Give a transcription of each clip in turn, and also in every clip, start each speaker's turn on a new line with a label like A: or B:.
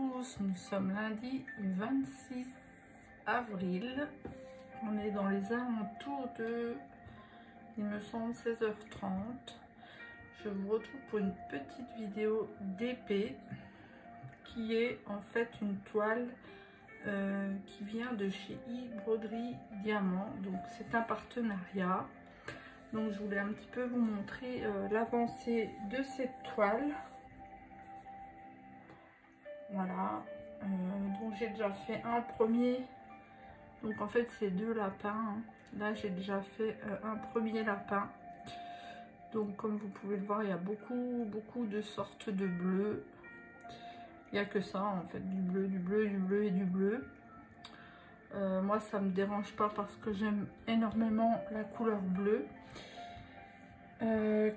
A: tous, nous sommes lundi 26 avril. On est dans les alentours de, il me semble, 16h30. Je vous retrouve pour une petite vidéo d'épée qui est en fait une toile qui vient de chez Broderie Diamant. Donc c'est un partenariat. Donc je voulais un petit peu vous montrer l'avancée de cette toile. Voilà, donc j'ai déjà fait un premier, donc en fait c'est deux lapins, hein. Là j'ai déjà fait un premier lapin. Donc comme vous pouvez le voir, il y a beaucoup de sortes de bleu. Il n'y a que ça en fait, du bleu, du bleu, du bleu et du bleu. Moi ça me dérange pas parce que j'aime énormément la couleur bleue.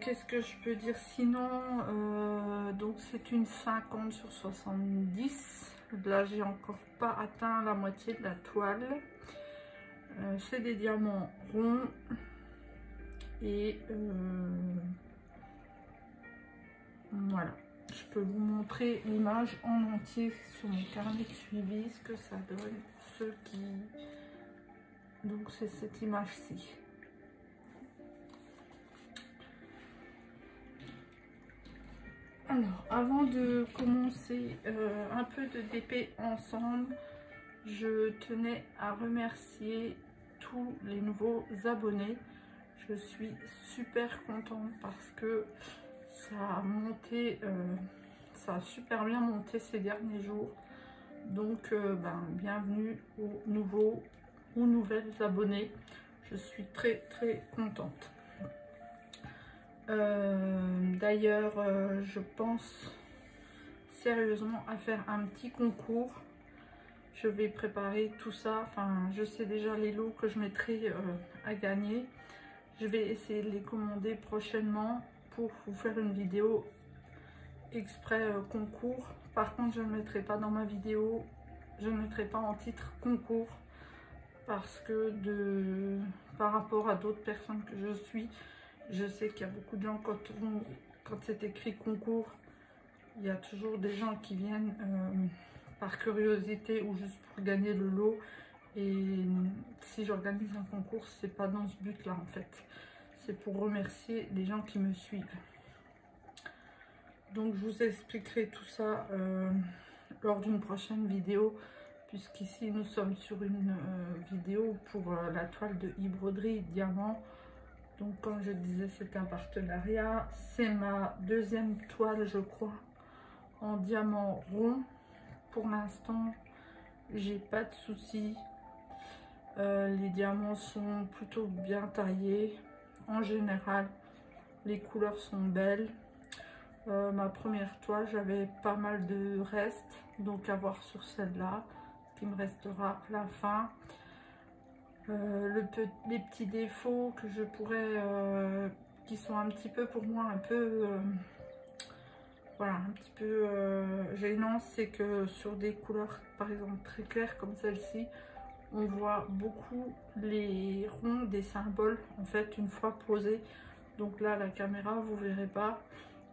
A: Qu'est-ce que je peux dire sinon, donc c'est une 50 sur 70. Là j'ai encore pas atteint la moitié de la toile. C'est des diamants ronds et voilà, je peux vous montrer l'image en entier sur mon carnet de suivi, ce que ça donne, ceux qui, donc c'est cette image-ci. Alors, avant de commencer un peu de DP ensemble, je tenais à remercier tous les nouveaux abonnés. Je suis super contente parce que ça a monté, ça a super bien monté ces derniers jours. Donc, bienvenue aux nouveaux ou nouvelles abonnés. Je suis très contente. D'ailleurs, je pense sérieusement à faire un petit concours. Je vais préparer tout ça. Enfin, je sais déjà les lots que je mettrai à gagner. Je vais essayer de les commander prochainement pour vous faire une vidéo exprès concours. Par contre, je ne mettrai pas dans ma vidéo, je ne mettrai pas en titre concours parce que par rapport à d'autres personnes que je suis, je sais qu'il y a beaucoup de gens, quand c'est écrit concours, il y a toujours des gens qui viennent par curiosité ou juste pour gagner le lot. Et si j'organise un concours, c'est pas dans ce but là en fait. C'est pour remercier les gens qui me suivent. Donc je vous expliquerai tout ça lors d'une prochaine vidéo, puisqu'ici nous sommes sur une vidéo pour la toile de Broderie Diamant. Donc comme je disais, c'est un partenariat. C'est ma deuxième toile, je crois, en diamant rond. Pour l'instant, j'ai pas de soucis. Les diamants sont plutôt bien taillés. En général, les couleurs sont belles. Ma première toile, j'avais pas mal de restes, donc à voir sur celle-là, qui me restera à la fin. Les petits défauts que je pourrais, qui sont un petit peu pour moi un peu, voilà, un petit peu gênant, c'est que sur des couleurs par exemple très claires comme celle-ci, on voit beaucoup les ronds des symboles en fait une fois posés. Donc là la caméra vous verrez pas,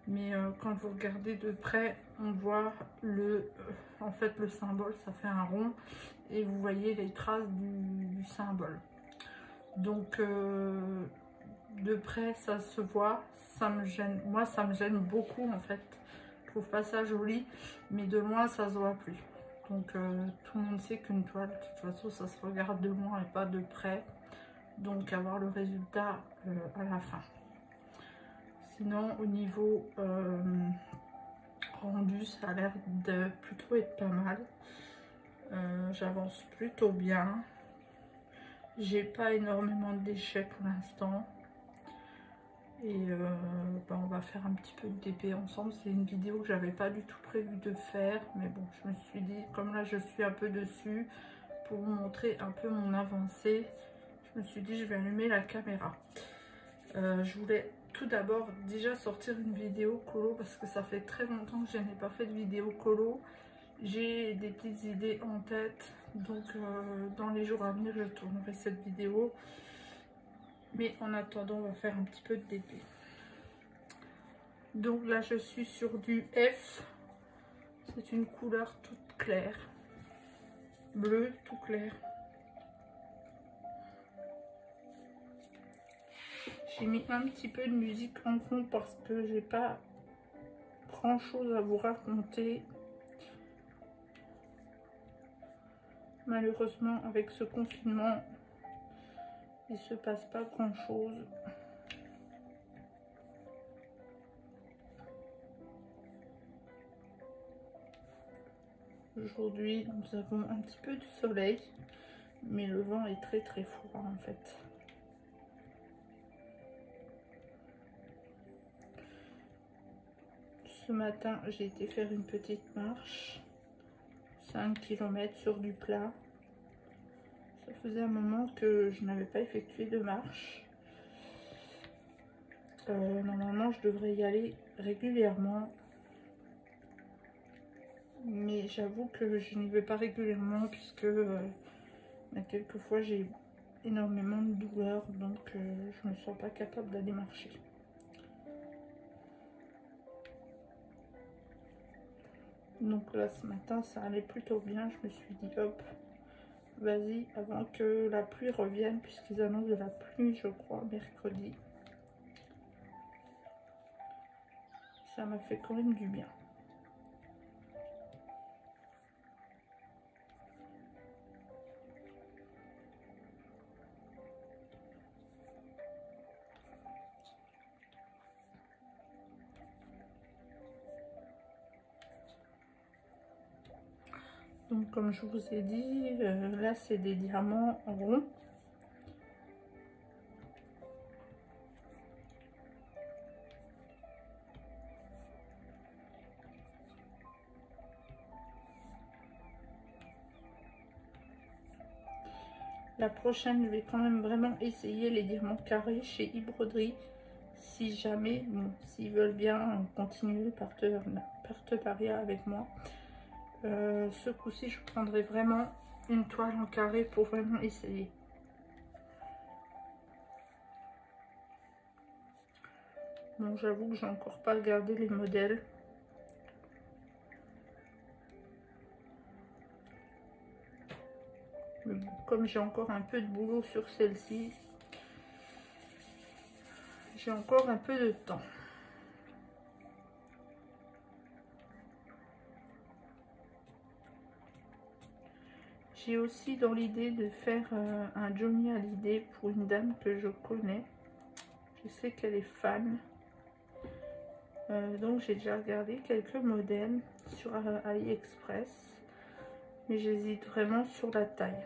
A: mais quand vous regardez de près, on voit en fait le symbole, ça fait un rond et vous voyez les traces du symbole. Donc de près ça se voit, ça me gêne, moi ça me gêne beaucoup en fait. Je trouve pas ça joli, mais de loin ça se voit plus. Donc tout le monde sait qu'une toile, de toute façon ça se regarde de loin et pas de près. Donc avoir le résultat à la fin. Sinon au niveau rendu, ça a l'air de plutôt être pas mal. J'avance plutôt bien. J'ai pas énormément de déchets pour l'instant. Et on va faire un petit peu de DP ensemble. C'est une vidéo que j'avais pas du tout prévu de faire. Mais bon, je me suis dit, comme là je suis un peu dessus, pour vous montrer un peu mon avancée, je me suis dit je vais allumer la caméra. Je voulais tout d'abord déjà sortir une vidéo colo parce que ça fait très longtemps que je n'ai pas fait de vidéo colo. J'ai des petites idées en tête, donc dans les jours à venir je tournerai cette vidéo. Mais en attendant, on va faire un petit peu de DP. Donc là je suis sur du F C'est une couleur toute claire, bleu tout clair. J'ai mis un petit peu de musique en fond parce que j'ai pas grand chose à vous raconter. Malheureusement, avec ce confinement, il se passe pas grand chose. Aujourd'hui, nous avons un petit peu de soleil, mais le vent est très très froid en fait. Ce matin, j'ai été faire une petite marche, 5 km sur du plat. Ça faisait un moment que je n'avais pas effectué de marche. Normalement, je devrais y aller régulièrement. Mais j'avoue que je n'y vais pas régulièrement puisque quelquefois j'ai énormément de douleurs. Donc je ne me sens pas capable d'aller marcher. Donc là, ce matin, ça allait plutôt bien. Je me suis dit, hop, vas-y, avant que la pluie revienne, puisqu'ils annoncent de la pluie, je crois, mercredi. Ça m'a fait quand même du bien. Donc comme je vous ai dit, là c'est des diamants ronds. La prochaine, je vais quand même vraiment essayer les diamants carrés chez eBroderie. Si jamais, bon, s'ils veulent bien continuer le partenariat avec moi. Ce coup-ci, je prendrai vraiment une toile en carré pour vraiment essayer. Bon, j'avoue que j'ai encore pas regardé les modèles. Mais bon, comme j'ai encore un peu de boulot sur celle-ci, j'ai encore un peu de temps. J'ai aussi dans l'idée de faire un Johnny Hallyday pour une dame que je connais. Je sais qu'elle est fan. Donc j'ai déjà regardé quelques modèles sur AliExpress. Mais j'hésite vraiment sur la taille.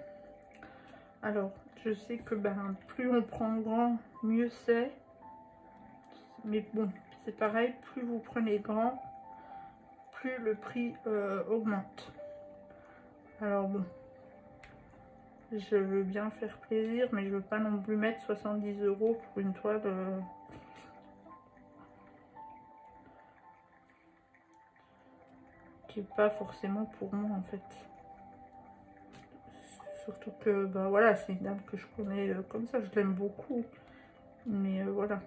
A: Alors, je sais que plus on prend grand, mieux c'est. Mais bon, c'est pareil, plus vous prenez grand, plus le prix augmente. Alors bon. Je veux bien faire plaisir, mais je veux pas non plus mettre 70 € pour une toile qui est pas forcément pour moi en fait. Surtout que voilà, c'est une dame que je connais comme ça, je l'aime beaucoup. Mais voilà.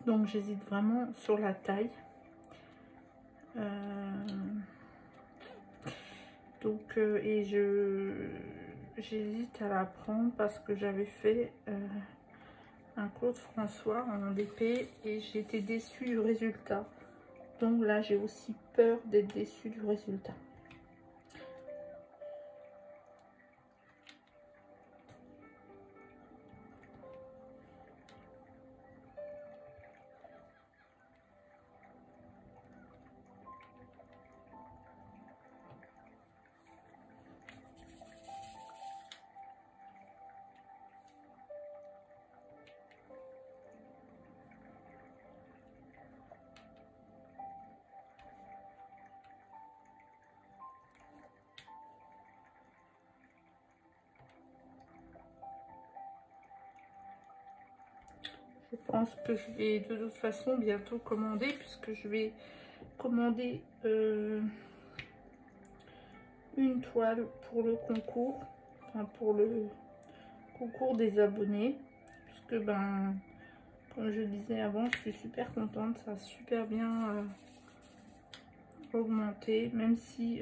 A: Donc j'hésite vraiment sur la taille. Donc et j'hésite à la prendre parce que j'avais fait un Claude François en DP et j'ai été déçue du résultat. Donc là j'ai aussi peur d'être déçue du résultat. Je pense que je vais de toute façon bientôt commander puisque je vais commander une toile pour le concours, enfin pour le concours des abonnés, puisque Comme je disais avant, je suis super contente, ça a super bien augmenté, même si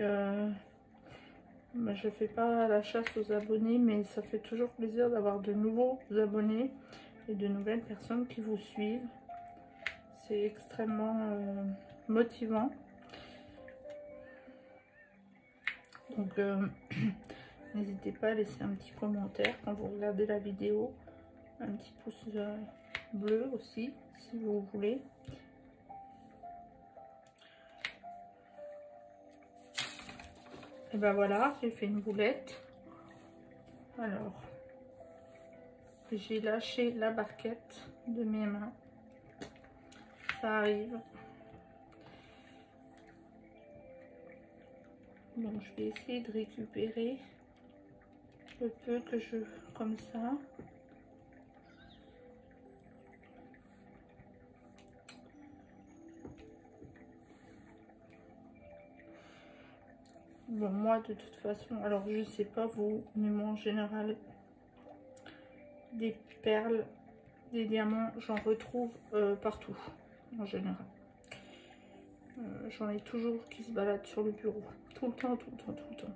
A: bah, je fais pas la chasse aux abonnés, mais ça fait toujours plaisir d'avoir de nouveaux abonnés et de nouvelles personnes qui vous suivent. C'est extrêmement motivant. Donc n'hésitez pas à laisser un petit commentaire quand vous regardez la vidéo, un petit pouce bleu aussi si vous voulez. Et ben voilà, j'ai fait une boulette. Alors, j'ai lâché la barquette de mes mains. Ça arrive. Donc je vais essayer de récupérer le peu que je... comme ça. Bon, moi de toute façon, alors je sais pas vous, mais moi en général, des perles, des diamants, j'en retrouve partout, en général. J'en ai toujours qui se baladent sur le bureau, tout le temps, tout le temps, tout le temps.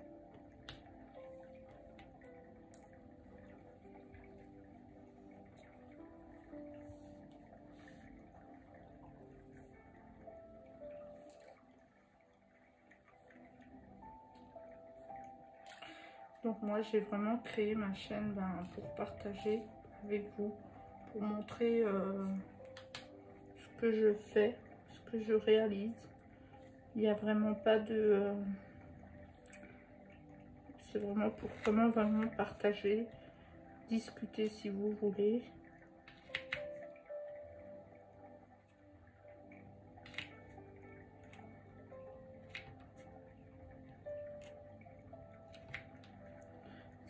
A: Donc moi j'ai vraiment créé ma chaîne pour partager avec vous, pour montrer ce que je fais, ce que je réalise. Il n'y a vraiment pas de... c'est vraiment pour vraiment partager, discuter si vous voulez.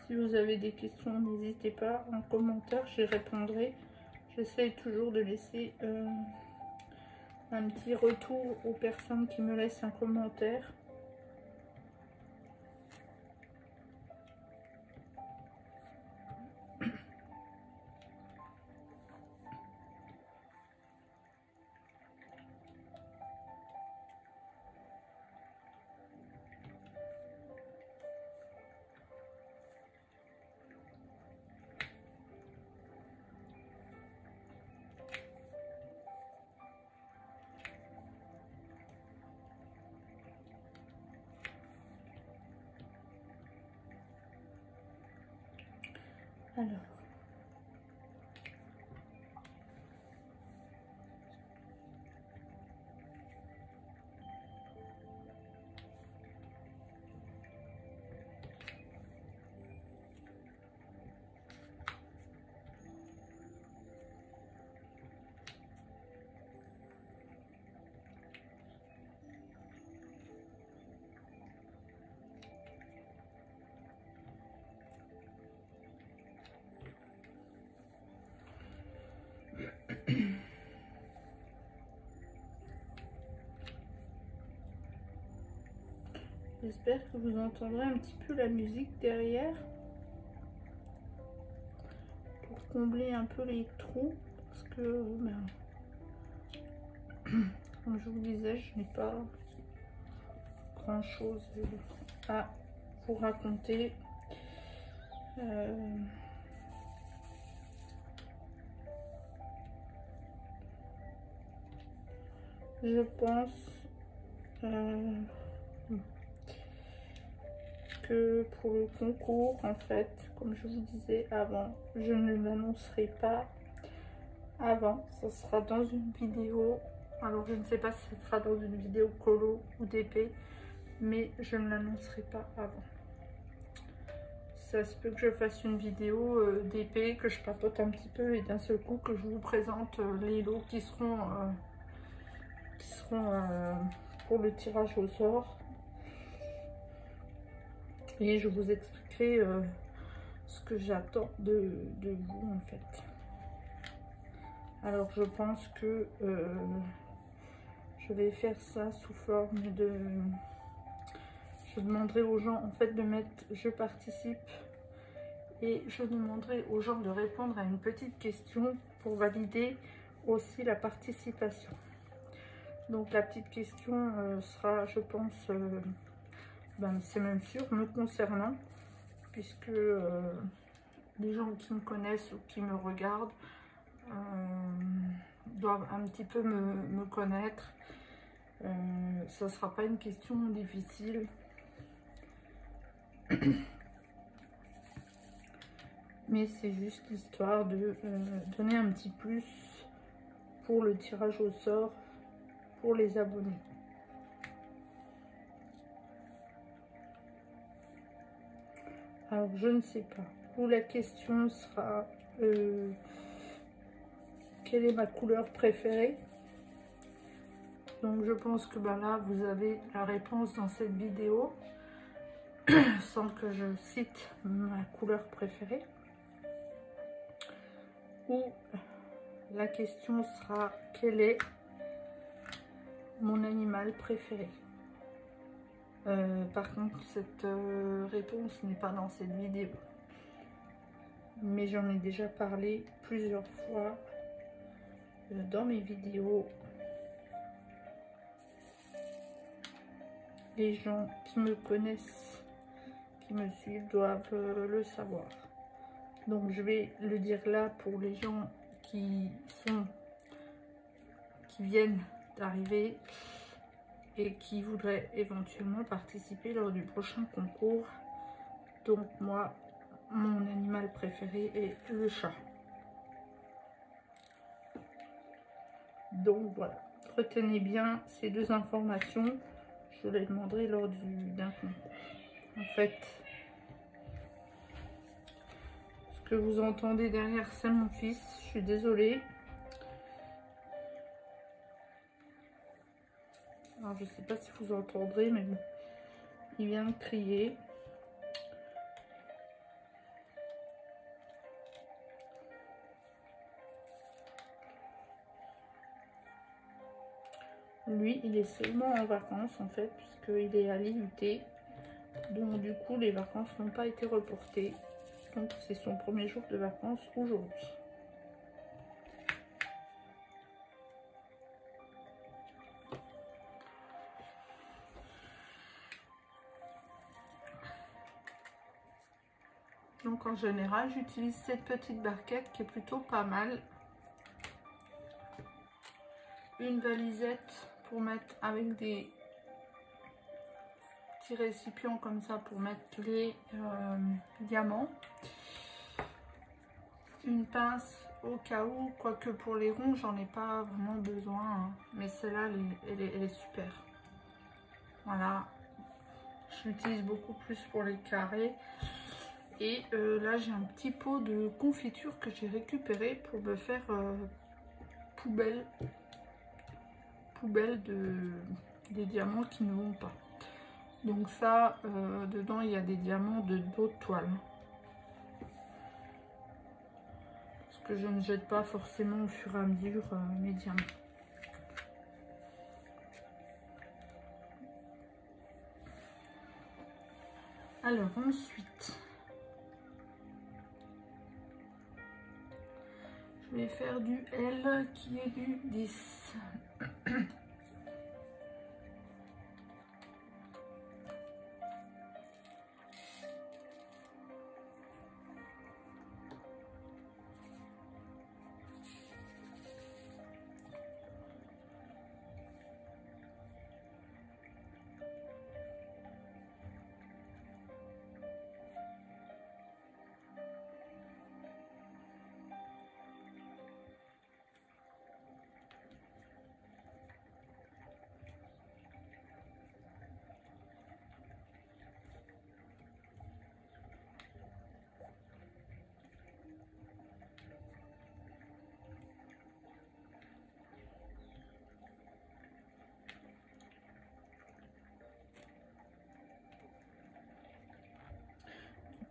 A: Si vous avez des questions, n'hésitez pas en commentaire, j'y répondrai. J'essaie toujours de laisser un petit retour aux personnes qui me laissent un commentaire. Alors, j'espère que vous entendrez un petit peu la musique derrière pour combler un peu les trous, parce que comme je vous disais, je n'ai pas grand chose à vous raconter. Je pense que pour le concours, en fait, comme je vous disais avant, je ne l'annoncerai pas avant. Ça sera dans une vidéo. Alors je ne sais pas si ce sera dans une vidéo colo ou d'épée, mais je ne l'annoncerai pas avant. Ça se peut que je fasse une vidéo d'épée, que je papote un petit peu et d'un seul coup que je vous présente les lots qui seront pour le tirage au sort. Et je vous expliquerai ce que j'attends de vous en fait. Alors je pense que je vais faire ça sous forme de... Je demanderai aux gens en fait de mettre je participe et je demanderai aux gens de répondre à une petite question pour valider aussi la participation. Donc la petite question sera, je pense, c'est même sûr, me concernant, puisque les gens qui me connaissent ou qui me regardent doivent un petit peu me connaître. Ça ne sera pas une question difficile. Mais c'est juste histoire de donner un petit plus pour le tirage au sort pour les abonnés. Alors je ne sais pas où la question sera quelle est ma couleur préférée. Donc je pense que là vous avez la réponse dans cette vidéo sans que je cite ma couleur préférée. Ou la question sera quel est mon animal préféré. Par contre cette réponse n'est pas dans cette vidéo, mais j'en ai déjà parlé plusieurs fois dans mes vidéos. Les gens qui me connaissent, qui me suivent, doivent le savoir. Donc je vais le dire là pour les gens qui viennent d'arriver et qui voudraient éventuellement participer lors du prochain concours. Donc moi, mon animal préféré est le chat. Donc voilà, retenez bien ces deux informations. Je les demanderai lors d'un concours. En fait, ce que vous entendez derrière, c'est mon fils. Je suis désolée. Alors, je ne sais pas si vous entendrez, mais bon, il vient de crier. Lui, il est seulement en vacances, en fait, puisqu'il est à l'IUT. Donc, du coup, les vacances n'ont pas été reportées. Donc, c'est son premier jour de vacances aujourd'hui. Donc en général, j'utilise cette petite barquette qui est plutôt pas mal. Une valisette pour mettre avec des petits récipients comme ça pour mettre les diamants. Une pince au cas où, quoique pour les ronds, j'en ai pas vraiment besoin. Hein. Mais celle-là, elle est super. Voilà. Je l'utilise beaucoup plus pour les carrés. Et là, j'ai un petit pot de confiture que j'ai récupéré pour me faire poubelle des diamants qui ne vont pas. Donc ça, dedans, il y a des diamants d'autres toiles. Parce que je ne jette pas forcément au fur et à mesure mes diamants. Alors ensuite, je vais faire du L qui est du 10.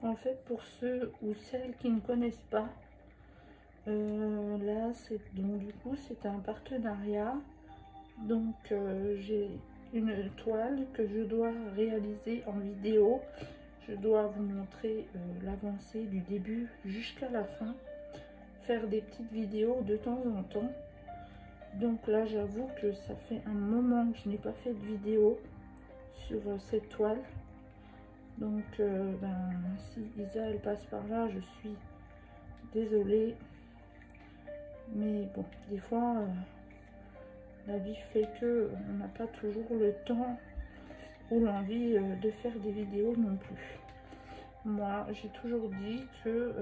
A: En fait, pour ceux ou celles qui ne connaissent pas, là, donc du coup, c'est un partenariat. Donc, j'ai une toile que je dois réaliser en vidéo. Je dois vous montrer l'avancée du début jusqu'à la fin. Faire des petites vidéos de temps en temps. Donc là, j'avoue que ça fait un moment que je n'ai pas fait de vidéo sur cette toile. Donc, si Isa, elle passe par là, je suis désolée. Mais bon, des fois, la vie fait que on n'a pas toujours le temps ou l'envie de faire des vidéos non plus. Moi, j'ai toujours dit que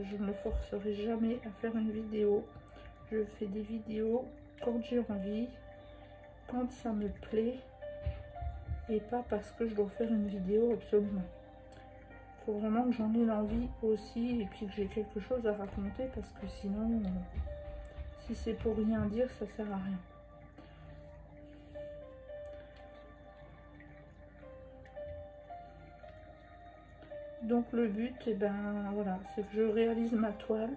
A: je ne me forcerai jamais à faire une vidéo. Je fais des vidéos quand j'ai envie, quand ça me plaît, et pas parce que je dois faire une vidéo absolument. Il faut vraiment que j'en ai l'envie aussi, et puis que j'ai quelque chose à raconter, parce que sinon, si c'est pour rien dire, ça sert à rien. Donc le but, voilà, c'est que je réalise ma toile,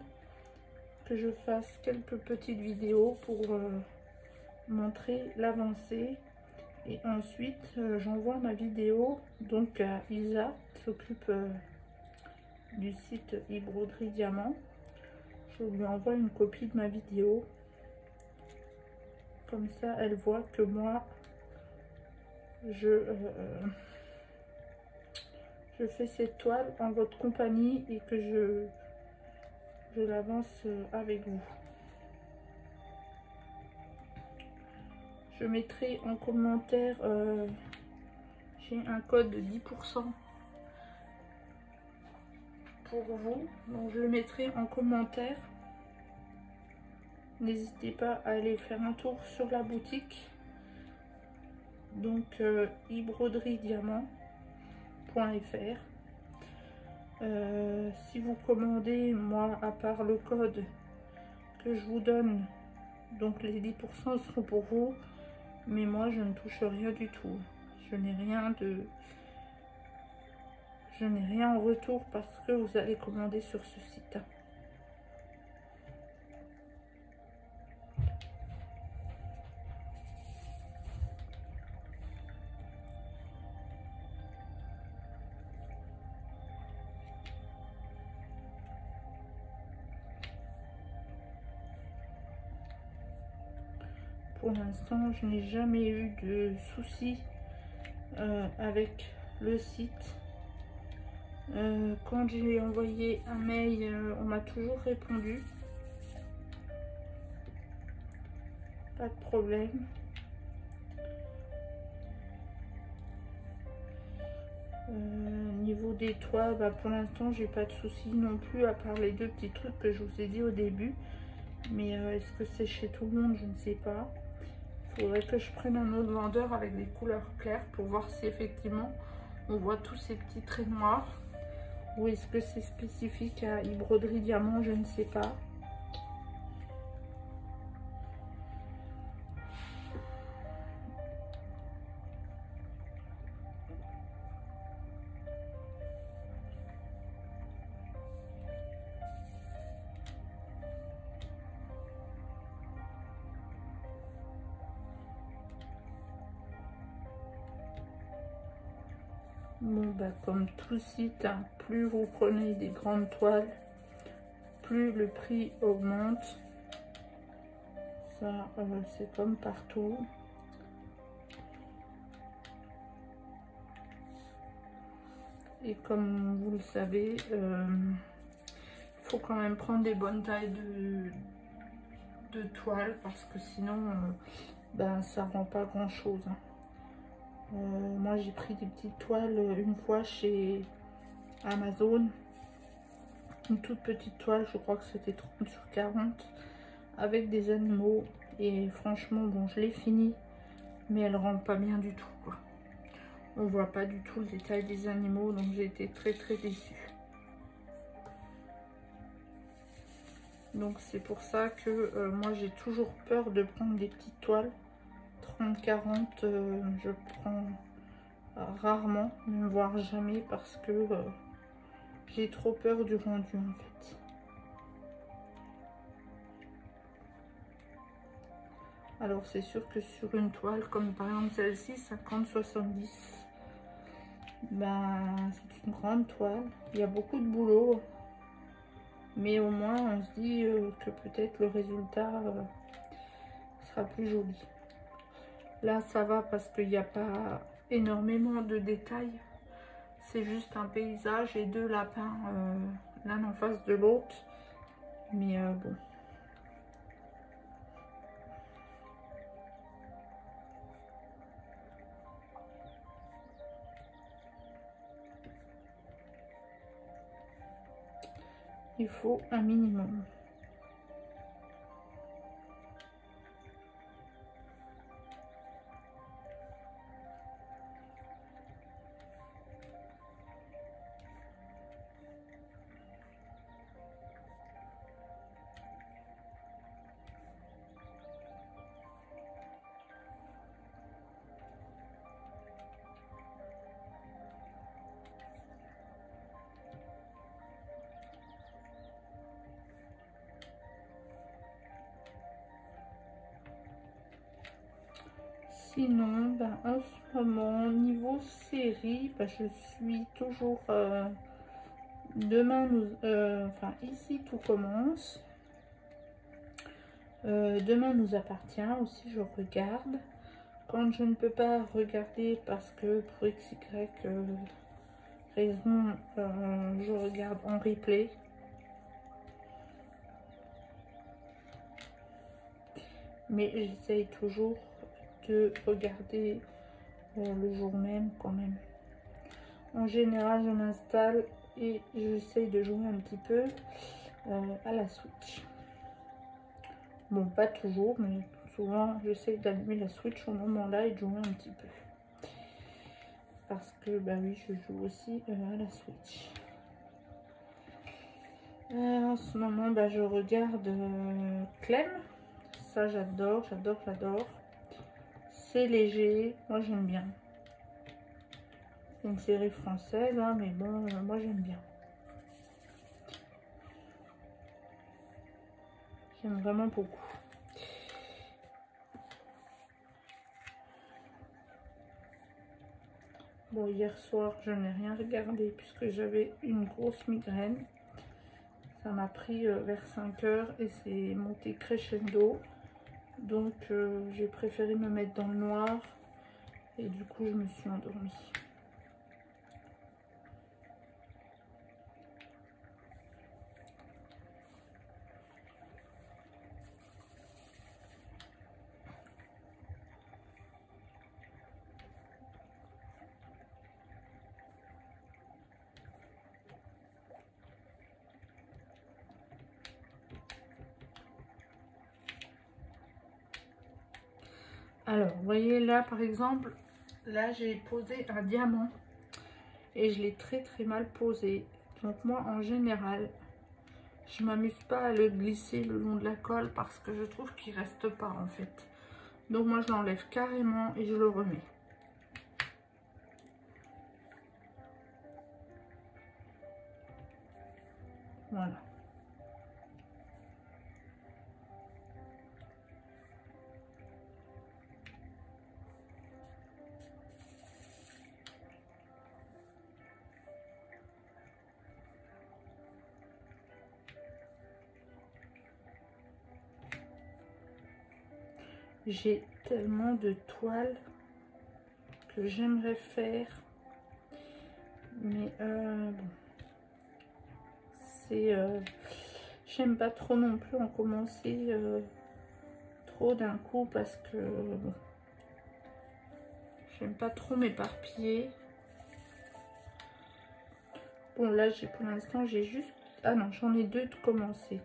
A: que je fasse quelques petites vidéos pour montrer l'avancée, et ensuite j'envoie ma vidéo donc à Isa qui s'occupe du site e-broderie Diamant. Je lui envoie une copie de ma vidéo, comme ça elle voit que moi je fais cette toile en votre compagnie et que je l'avance avec vous. Je mettrai en commentaire, j'ai un code de 10% pour vous, donc je le mettrai en commentaire. N'hésitez pas à aller faire un tour sur la boutique, donc e-broderiediamant.fr. Si vous commandez, moi, à part le code que je vous donne, donc les 10% seront pour vous, mais moi je ne touche rien du tout. Je n'ai rien en retour parce que vous allez commander sur ce site. Pour l'instant, je n'ai jamais eu de soucis avec le site. Quand j'ai envoyé un mail, on m'a toujours répondu. Pas de problème. Niveau des toits, pour l'instant, j'ai pas de soucis non plus, à part les deux petits trucs que je vous ai dit au début. Mais est-ce que c'est chez tout le monde? Je ne sais pas. Il faudrait que je prenne un autre vendeur avec des couleurs claires pour voir si effectivement on voit tous ces petits traits noirs. Ou est-ce que c'est spécifique à e-broderie Diamant? Je ne sais pas. Bon, comme tout site, hein, plus vous prenez des grandes toiles, plus le prix augmente. Ça, c'est comme partout. Et comme vous le savez, il faut quand même prendre des bonnes tailles de toile, parce que sinon, ça rend pas grand chose. Hein. Moi, j'ai pris des petites toiles une fois chez Amazon. Une toute petite toile, je crois que c'était 30 sur 40, avec des animaux. Et franchement, bon, je l'ai fini, mais elle rend pas bien du tout, quoi. On voit pas du tout le détail des animaux, donc j'ai été très déçue. Donc c'est pour ça que moi j'ai toujours peur de prendre des petites toiles. 30-40, je prends rarement, voire jamais, parce que j'ai trop peur du rendu en fait. Alors c'est sûr que sur une toile comme par exemple celle-ci, 50-70, c'est une grande toile. Il y a beaucoup de boulot, mais au moins on se dit que peut-être le résultat sera plus joli. Là ça va parce qu'il n'y a pas énormément de détails. C'est juste un paysage et deux lapins l'un en face de l'autre. Mais bon. Il faut un minimum. Sinon, ben, en ce moment, niveau série, ben, je suis toujours... demain, enfin, ici, tout commence. Demain nous appartient aussi, je regarde. Quand je ne peux pas regarder parce que pour x, y raison, je regarde en replay. Mais j'essaye toujours de regarder le jour même quand même. En général, je m'installe et j'essaye de jouer un petit peu à la Switch. Bon, pas toujours, mais souvent, j'essaye d'allumer la Switch au moment-là et de jouer un petit peu. Parce que, bah oui, je joue aussi à la Switch. En ce moment, bah, je regarde Clem. Ça, j'adore, j'adore, j'adore. C'est léger, moi j'aime bien. C'est une série française, hein, mais bon, moi j'aime bien. J'aime vraiment beaucoup. Bon, hier soir, je n'ai rien regardé puisque j'avais une grosse migraine. Ça m'a pris vers 5 heures et c'est monté crescendo. Donc, j'ai préféré me mettre dans le noir et du coup, je me suis endormie. Alors, vous voyez là, par exemple, là, j'ai posé un diamant et je l'ai très très mal posé. Donc moi, en général, je m'amuse pas à le glisser le long de la colle parce que je trouve qu'il reste pas en fait. Donc moi, je l'enlève carrément et je le remets. Voilà. J'ai tellement de toiles que j'aimerais faire. Mais bon. C'est... j'aime pas trop non plus en commencer trop d'un coup parce que... bon, j'aime pas trop m'éparpiller. Bon là, pour l'instant, j'ai juste... Ah non, j'en ai deux de commencer.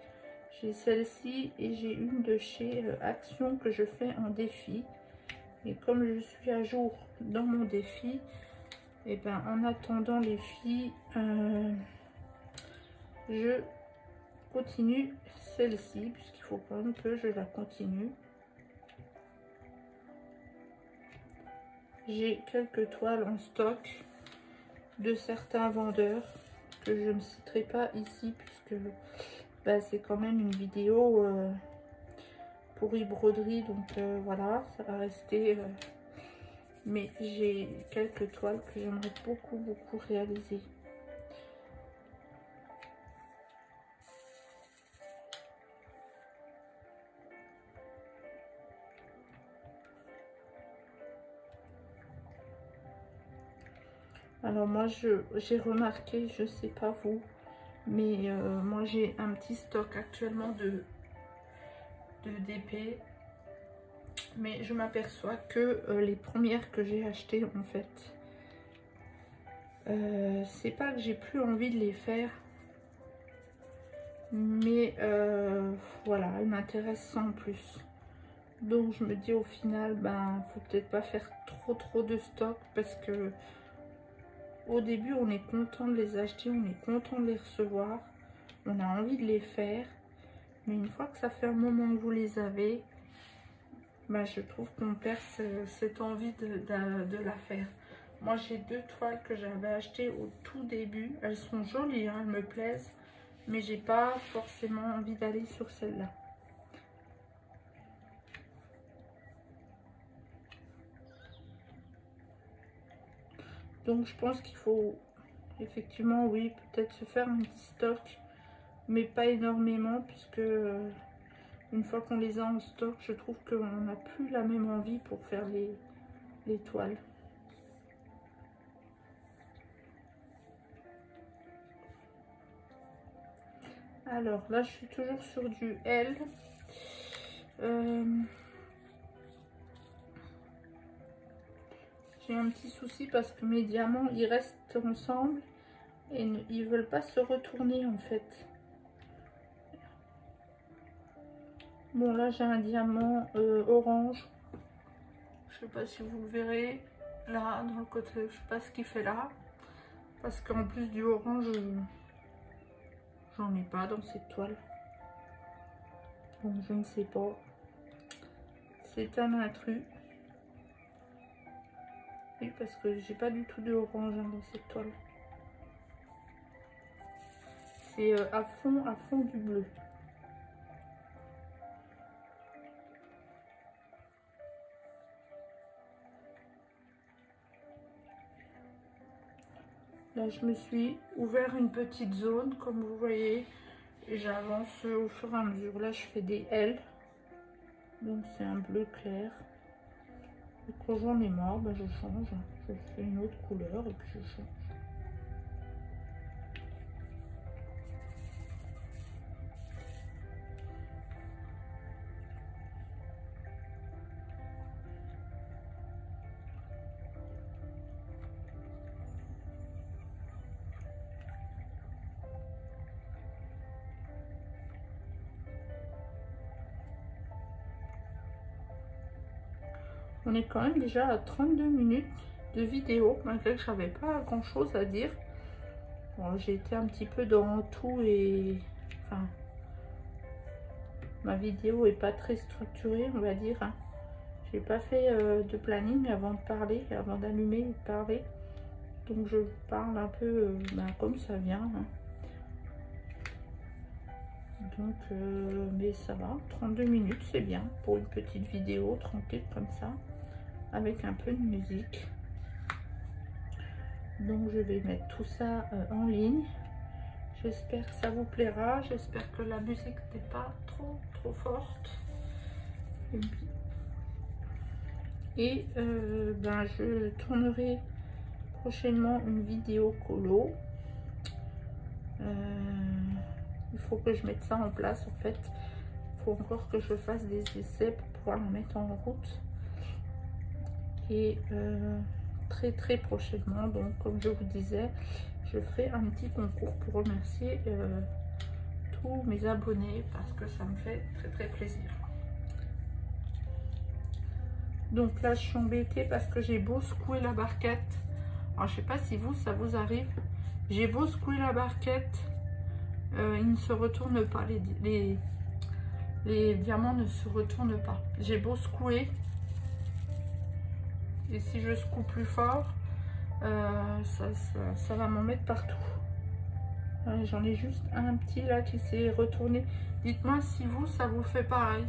A: J'ai celle-ci et j'ai une de chez Action que je fais en défi. Et comme je suis à jour dans mon défi, et ben en attendant les filles, je continue celle-ci puisqu'il faut quand même que je la continue. J'ai quelques toiles en stock de certains vendeurs que je ne citerai pas ici puisque bah, c'est quand même une vidéo pour e-broderie, donc voilà, ça va rester. Mais j'ai quelques toiles que j'aimerais beaucoup réaliser. Alors moi j'ai remarqué, je sais pas vous, mais moi j'ai un petit stock actuellement de DP, mais je m'aperçois que les premières que j'ai achetées en fait, c'est pas que j'ai plus envie de les faire, mais voilà, elles m'intéressent sans plus. Donc je me dis au final, ben faut peut-être pas faire trop de stock, parce que au début on est content de les acheter, on est content de les recevoir, on a envie de les faire, mais une fois que ça fait un moment que vous les avez, ben je trouve qu'on perd cette envie de la faire. Moi j'ai 2 toiles que j'avais achetées au tout début, elles sont jolies, hein, elles me plaisent, mais j'ai pas forcément envie d'aller sur celle-là. Donc je pense qu'il faut effectivement, oui, peut-être se faire un petit stock, mais pas énormément, puisque une fois qu'on les a en stock, je trouve qu'on n'a plus la même envie pour faire les toiles. Alors là, je suis toujours sur du L. J'ai un petit souci parce que mes diamants, ils restent ensemble et ils veulent pas se retourner en fait. Bon, là j'ai un diamant orange. Je sais pas si vous le verrez. Là, dans le côté, je sais pas ce qu'il fait là. Parce qu'en plus du orange, j'en ai pas dans cette toile. Donc je ne sais pas. C'est un intrus. Oui, parce que j'ai pas du tout de orange dans cette toile. C'est à fond du bleu. Là, je me suis ouvert une petite zone, comme vous voyez, et j'avance au fur et à mesure. Là, je fais des L, donc c'est un bleu clair. Et quand j'en ai marre, ben, je change. Je fais une autre couleur et puis je change. On est quand même déjà à 32 minutes de vidéo, malgré que je n'avais pas grand chose à dire. Bon, j'ai été un petit peu dans tout et... Enfin, ma vidéo est pas très structurée, on va dire. Hein. J'ai pas fait de planning avant de parler, avant d'allumer et de parler. Donc je parle un peu comme ça vient. Hein. Donc, mais ça va, 32 minutes, c'est bien pour une petite vidéo tranquille comme ça, avec un peu de musique. Donc je vais mettre tout ça en ligne. J'espère que ça vous plaira. J'espère que la musique n'est pas trop forte. Et je tournerai prochainement une vidéo colo. Il faut que je mette ça en place en fait. Il faut encore que je fasse des essais pour pouvoir la mettre en route. Et très prochainement, donc comme je vous disais, je ferai un petit concours pour remercier tous mes abonnés parce que ça me fait très plaisir. Donc là je suis embêtée parce que j'ai beau secouer la barquette. Alors je sais pas si vous ça vous arrive, j'ai beau secouer la barquette, il ne se retourne pas, les diamants ne se retournent pas. J'ai beau secouer, et si je secoue plus fort, ça va m'en mettre partout. J'en ai juste un petit là qui s'est retourné. Dites-moi si vous, ça vous fait pareil.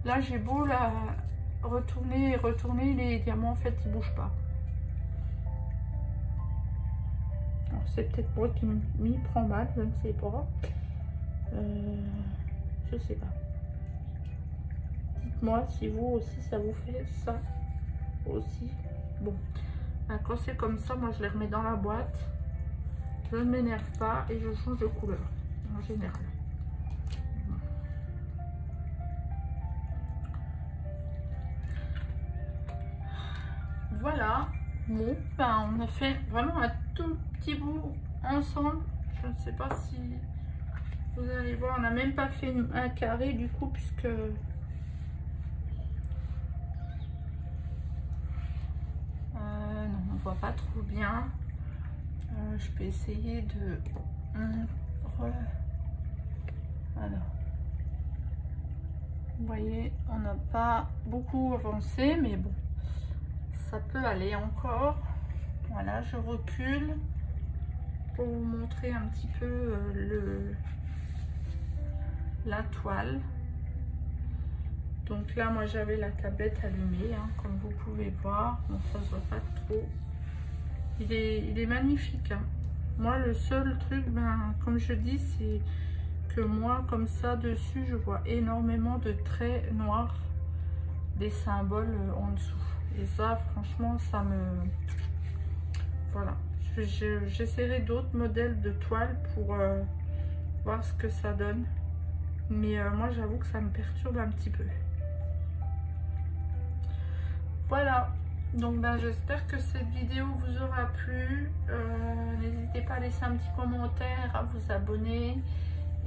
A: Là, j'ai beau la retourner, les diamants, en fait, ils bougent pas. Alors, c'est peut-être moi qui m'y prend mal, je ne sais pas. Je sais pas. Dites-moi si vous aussi, ça vous fait ça aussi. Bon, Quand c'est comme ça, moi je les remets dans la boîte. Je ne m'énerve pas et je change de couleur en général. Voilà. Bon, ben, on a fait vraiment un tout petit bout ensemble. Je ne sais pas si vous allez voir, on n'a même pas fait un carré du coup, puisque non, on voit pas trop bien. Je peux essayer de voilà. Vous voyez, on n'a pas beaucoup avancé, mais bon, ça peut aller encore. Voilà, je recule pour vous montrer un petit peu la toile. Donc là, moi, j'avais la tablette allumée, hein, comme vous pouvez voir. Bon, ça se voit pas trop. Il est magnifique. Hein. Moi, le seul truc, ben, comme je dis, c'est que moi, comme ça, dessus, je vois énormément de traits noirs, des symboles en dessous. Et ça, franchement, ça me... Voilà. J'essaierai d'autres modèles de toile pour voir ce que ça donne. Mais moi, j'avoue que ça me perturbe un petit peu. Voilà. Donc, ben, j'espère que cette vidéo vous aura plu. N'hésitez pas à laisser un petit commentaire, à vous abonner.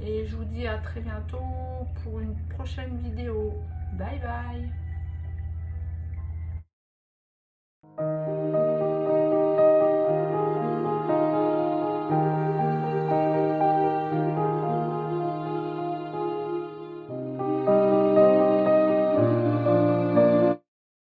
A: Et je vous dis à très bientôt pour une prochaine vidéo. Bye bye.